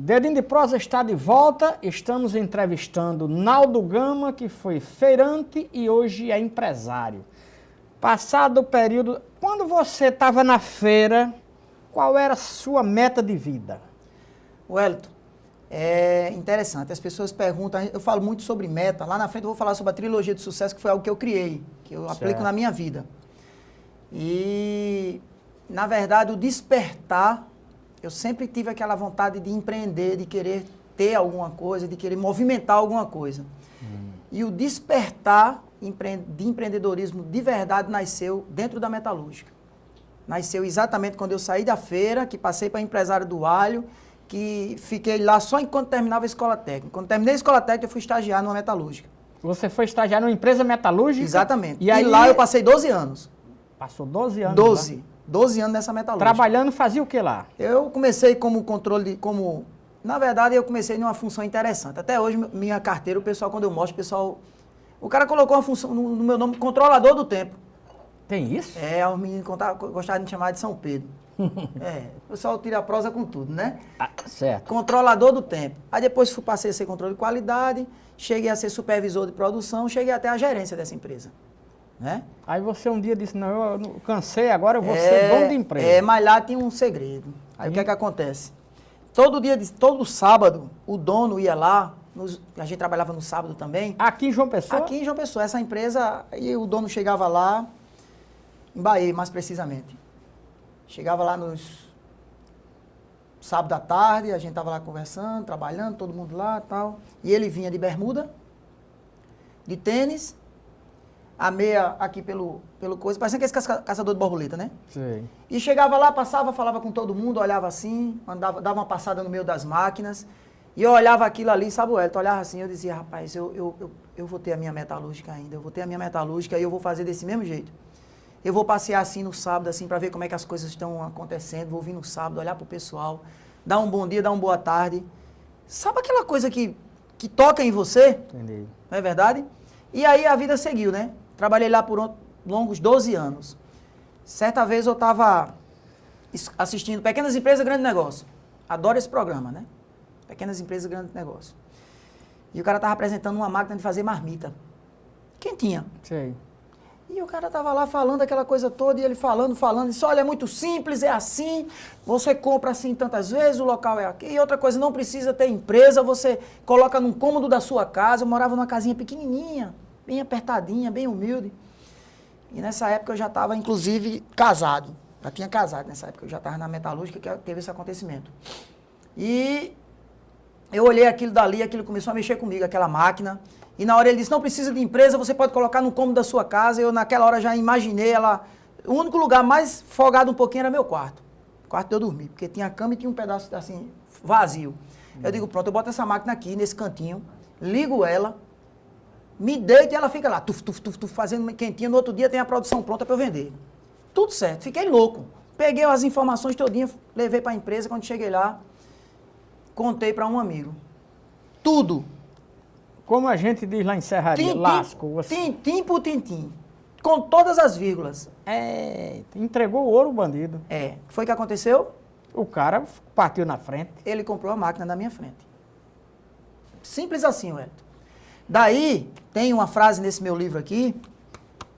Dedinho de Prosa está de volta, estamos entrevistando Naldo Gama, que foi feirante e hoje é empresário. Passado o período, quando você estava na feira, qual era a sua meta de vida? Wellington, é interessante, as pessoas perguntam, eu falo muito sobre meta, lá na frente eu vou falar sobre a trilogia de sucesso, que foi algo que eu criei, que eu aplico na minha vida. E, na verdade, o despertar, eu sempre tive aquela vontade de empreender, de querer ter alguma coisa, de querer movimentar alguma coisa. E o despertar de empreendedorismo de verdade nasceu dentro da metalúrgica. Nasceu exatamente quando eu saí da feira, que passei para empresário do alho, que fiquei lá só enquanto terminava a escola técnica. Quando terminei a escola técnica, eu fui estagiar numa metalúrgica. Você foi estagiar numa empresa metalúrgica? Exatamente. E aí, lá eu passei 12 anos. Passou 12 anos? 12. 12 anos nessa metalúrgica. Trabalhando, fazia o que lá? Eu comecei como controle, na verdade, eu comecei numa função interessante. Até hoje, minha carteira, o pessoal, quando eu mostro, o cara colocou uma função no meu nome, controlador do tempo. Tem isso? É, os meninos gostavam de me chamar de São Pedro. O pessoal tira a prosa com tudo, né? Ah, certo. Controlador do tempo. Aí depois passei a ser controle de qualidade, cheguei a ser supervisor de produção, cheguei até a gerência dessa empresa. Né? Aí você um dia disse, não, eu cansei, agora eu vou ser dono de empresa. Mas lá tinha um segredo. Aí o que é que acontece? Todo sábado, o dono ia lá, a gente trabalhava no sábado também. Aqui em João Pessoa? Aqui em João Pessoa, essa empresa, aí o dono chegava lá, em Bahia mais precisamente. Chegava lá nos sábado à tarde, a gente tava lá conversando, trabalhando, todo mundo lá e tal. E ele vinha de bermuda, de tênis, a meia aqui pelo coisa, parecendo aquele caçador de borboleta, né? Sim. E chegava lá, passava, falava com todo mundo, olhava assim, dava uma passada no meio das máquinas, e eu olhava aquilo ali, sabe o Elton, olhava assim, eu dizia, rapaz, eu vou ter a minha metalúrgica ainda, eu vou ter a minha metalúrgica e eu vou fazer desse mesmo jeito. Eu vou passear assim no sábado, assim, para ver como é que as coisas estão acontecendo, vou vir no sábado, olhar pro pessoal, dar um bom dia, dar uma boa tarde. Sabe aquela coisa que toca em você? Entendi. Não é verdade? E aí a vida seguiu, né? Trabalhei lá por longos 12 anos. Certa vez eu estava assistindo Pequenas Empresas, Grande Negócio. Adoro esse programa, né? Pequenas Empresas, Grande Negócio. E o cara estava apresentando uma máquina de fazer marmita. Quentinha. Sei. E o cara estava lá falando aquela coisa toda, e ele falando, disse, olha, é muito simples, é assim, você compra assim tantas vezes, o local é aqui, e outra coisa, não precisa ter empresa, você coloca num cômodo da sua casa. Eu morava numa casinha pequenininha, bem apertadinha, bem humilde. E nessa época eu já estava, inclusive, casado. Já tinha casado nessa época, eu já estava na metalúrgica que teve esse acontecimento. E eu olhei aquilo dali, aquilo começou a mexer comigo, aquela máquina. E na hora ele disse, não precisa de empresa, você pode colocar no cômodo da sua casa. Eu naquela hora já imaginei ela. O único lugar mais folgado um pouquinho era meu quarto. O quarto de eu dormir, porque tinha cama e tinha um pedaço assim, vazio. Eu digo, pronto, eu boto essa máquina aqui, nesse cantinho, ligo ela, me deito e ela fica lá, tuf, fazendo quentinha. No outro dia tem a produção pronta para eu vender. Tudo certo, fiquei louco. Peguei as informações todinhas, levei para a empresa. Quando cheguei lá, contei para um amigo. Tudo. Como a gente diz lá em Serraria, lasco. Tintim por tintim. Com todas as vírgulas. Entregou o ouro, o bandido. Foi o que aconteceu? O cara partiu na frente. Ele comprou a máquina na minha frente. Simples assim, Wellington. Daí, tem uma frase nesse meu livro aqui,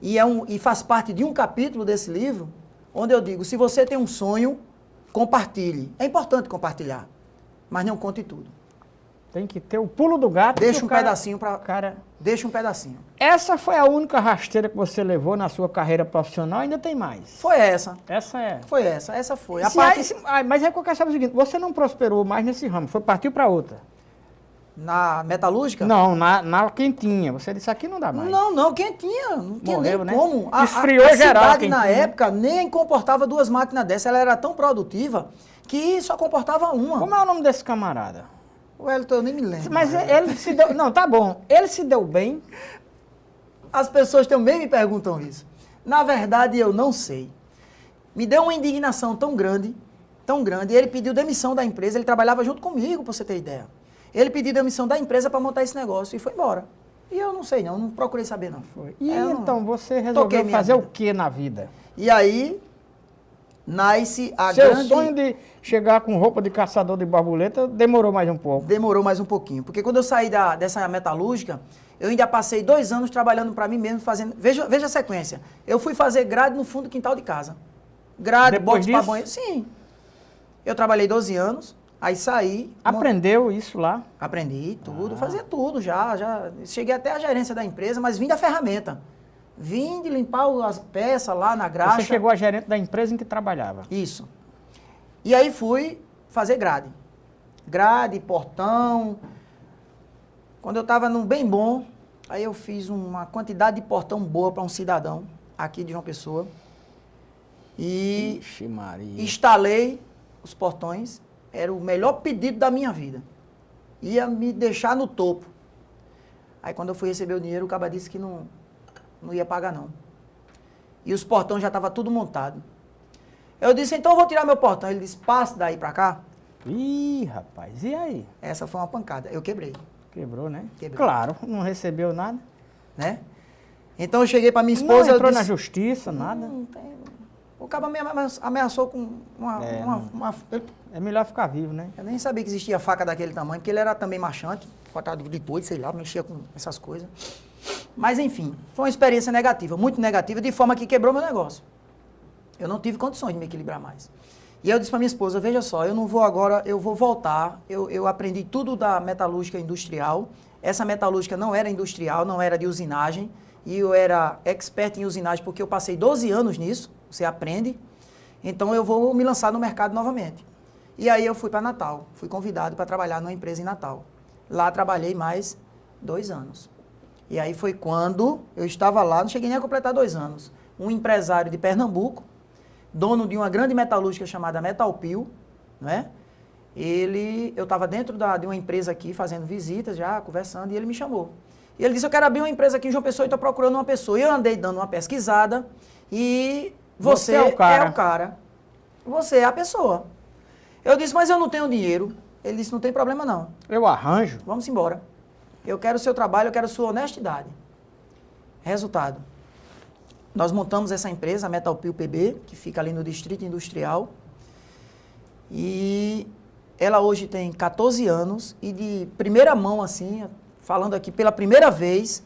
e faz parte de um capítulo desse livro, onde eu digo, se você tem um sonho, compartilhe. É importante compartilhar, mas não conte tudo. Tem que ter o pulo do gato. Deixa um pedacinho para... Deixa um pedacinho. Essa foi a única rasteira que você levou na sua carreira profissional, ainda tem mais? Foi essa. Essa é? Foi essa foi. Mas é que eu quero saber o seguinte, você não prosperou mais nesse ramo, partiu para outra? Na metalúrgica? Não, na quentinha. Você disse, aqui não dá mais. Não, quentinha. Não tinha Morreu, nem né? como. Esfriou a geral. A cidade, na época, nem comportava duas máquinas dessas. Ela era tão produtiva que só comportava uma. Como é o nome desse camarada? Wellington, eu nem me lembro. Mas ele se deu... Não, tá bom. Ele se deu bem. As pessoas também me perguntam isso. Na verdade, eu não sei. Me deu uma indignação tão grande. Ele pediu demissão da empresa. Ele trabalhava junto comigo, pra você ter ideia. Ele pediu demissão da empresa para montar esse negócio e foi embora. E eu não sei não procurei saber não. E então você resolveu fazer o que na vida? E aí, nasce a Seu grande... sonho de chegar com roupa de caçador de borboleta demorou mais um pouco. Demorou mais um pouquinho. Porque quando eu saí dessa metalúrgica, eu ainda passei 2 anos trabalhando para mim mesmo, fazendo... Veja a sequência. Eu fui fazer grade no fundo do quintal de casa. Grade, box para banheiro. Sim. Eu trabalhei 12 anos, aí saí... Aprendeu isso lá? Aprendi tudo, fazia tudo já. Cheguei até a gerência da empresa, mas vim da ferramenta. Vim de limpar as peças lá na graxa. Você chegou a gerente da empresa em que trabalhava? Isso. E aí fui fazer grade. Grade, portão. Quando eu estava num bem bom, aí eu fiz uma quantidade de portão boa para um cidadão aqui de João Pessoa. E Ixi, Maria. instalei os portões. Era o melhor pedido da minha vida. Ia me deixar no topo. Aí quando eu fui receber o dinheiro, o cara disse que não ia pagar não. E os portões já estavam tudo montado. Eu disse, então eu vou tirar meu portão. Ele disse, passe daí pra cá. Ih, rapaz, e aí? Essa foi uma pancada. Eu quebrei. Quebrou, né? Quebrou. Claro, não recebeu nada. Né? Então eu cheguei pra minha esposa... Não entrou eu disse, na justiça, nada. Não tem... O cara me ameaçou com uma... É melhor ficar vivo, né? Eu nem sabia que existia faca daquele tamanho, porque ele era também machante, cortado de doido, sei lá, mexia com essas coisas. Mas enfim, foi uma experiência negativa, muito negativa, de forma que quebrou meu negócio. Eu não tive condições de me equilibrar mais. E eu disse para minha esposa, veja só, eu não vou agora, eu vou voltar, eu aprendi tudo da metalúrgica industrial. Essa metalúrgica não era industrial, não era de usinagem, e eu era expert em usinagem porque eu passei 12 anos nisso, você aprende. Então eu vou me lançar no mercado novamente. E aí eu fui para Natal, fui convidado para trabalhar numa empresa em Natal. Lá trabalhei mais 2 anos. E aí foi quando eu estava lá, não cheguei nem a completar 2 anos. Um empresário de Pernambuco, dono de uma grande metalúrgica chamada Metalpil, né? Eu estava dentro de uma empresa aqui, fazendo visitas já, conversando, e ele me chamou. E ele disse, eu quero abrir uma empresa aqui em João Pessoa e estou procurando uma pessoa. E eu andei dando uma pesquisada e você é o cara. Você é a pessoa. Eu disse, mas eu não tenho dinheiro. Ele disse, não tem problema não. Eu arranjo. Vamos embora. Eu quero o seu trabalho, eu quero a sua honestidade. Resultado. Nós montamos essa empresa, a Metalpil PB, que fica ali no Distrito Industrial. E ela hoje tem 14 anos e de primeira mão, assim, falando aqui pela primeira vez,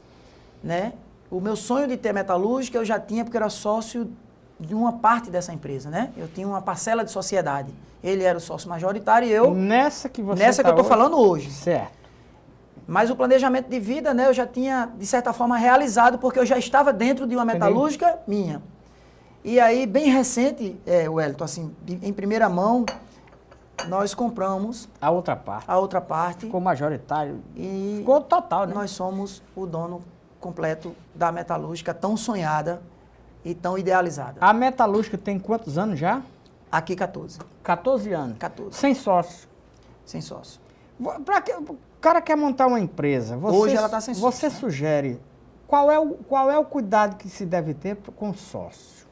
né? O meu sonho de ter metalúrgica eu já tinha porque eu era sócio de uma parte dessa empresa, né? Eu tinha uma parcela de sociedade. Ele era o sócio majoritário e eu... Nessa que você Nessa que eu estou falando hoje. Certo. Mas o planejamento de vida, né, eu já tinha, de certa forma, realizado, porque eu já estava dentro de uma metalúrgica minha. E aí, bem recente, Wellington, assim, em primeira mão, nós compramos... A outra parte. A outra parte. Ficou majoritário. E ficou total, né? Nós somos o dono completo da metalúrgica tão sonhada e tão idealizada. A metalúrgica tem quantos anos já? Aqui, 14. 14 anos. 14. Sem sócio. Sem sócio. O cara quer montar uma empresa. Hoje ela está sem sócio. Você sugere qual é o cuidado que se deve ter com o sócio?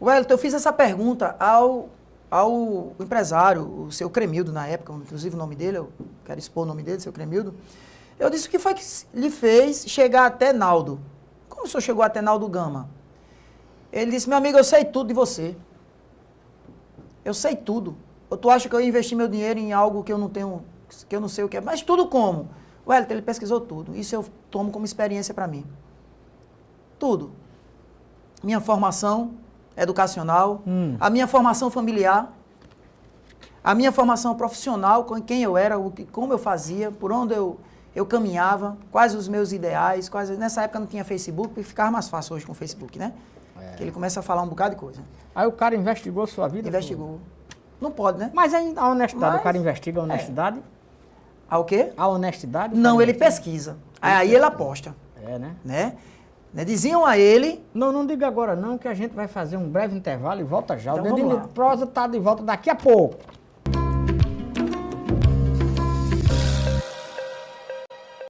Wellington, eu fiz essa pergunta ao empresário, o seu Cremildo, na época, inclusive o nome dele, eu quero expor o nome dele, seu Cremildo. Eu disse o que foi que lhe fez chegar até Naldo. Como o senhor chegou até Naldo Gama? Ele disse, meu amigo, eu sei tudo de você. Eu sei tudo. Ou tu acha que eu ia investir meu dinheiro em algo que eu não tenho, que eu não sei o que é? Mas tudo como? Wellington, ele pesquisou tudo. Isso eu tomo como experiência para mim. Tudo. Minha formação educacional, a minha formação familiar, a minha formação profissional, com quem eu era, como eu fazia, por onde eu caminhava, quais os meus ideais, nessa época não tinha Facebook, porque ficava mais fácil hoje com o Facebook, né? Que ele começa a falar um bocado de coisa. Aí o cara investigou sua vida? Investigou. Não pode, né? Mas a honestidade, o cara investiga a honestidade? A o quê? A honestidade? Não, ele pesquisa. Aí ele aposta. Né? Diziam a ele... Não diga agora não, que a gente vai fazer um breve intervalo e volta já. Então, o Dedinho de Prosa está de volta daqui a pouco.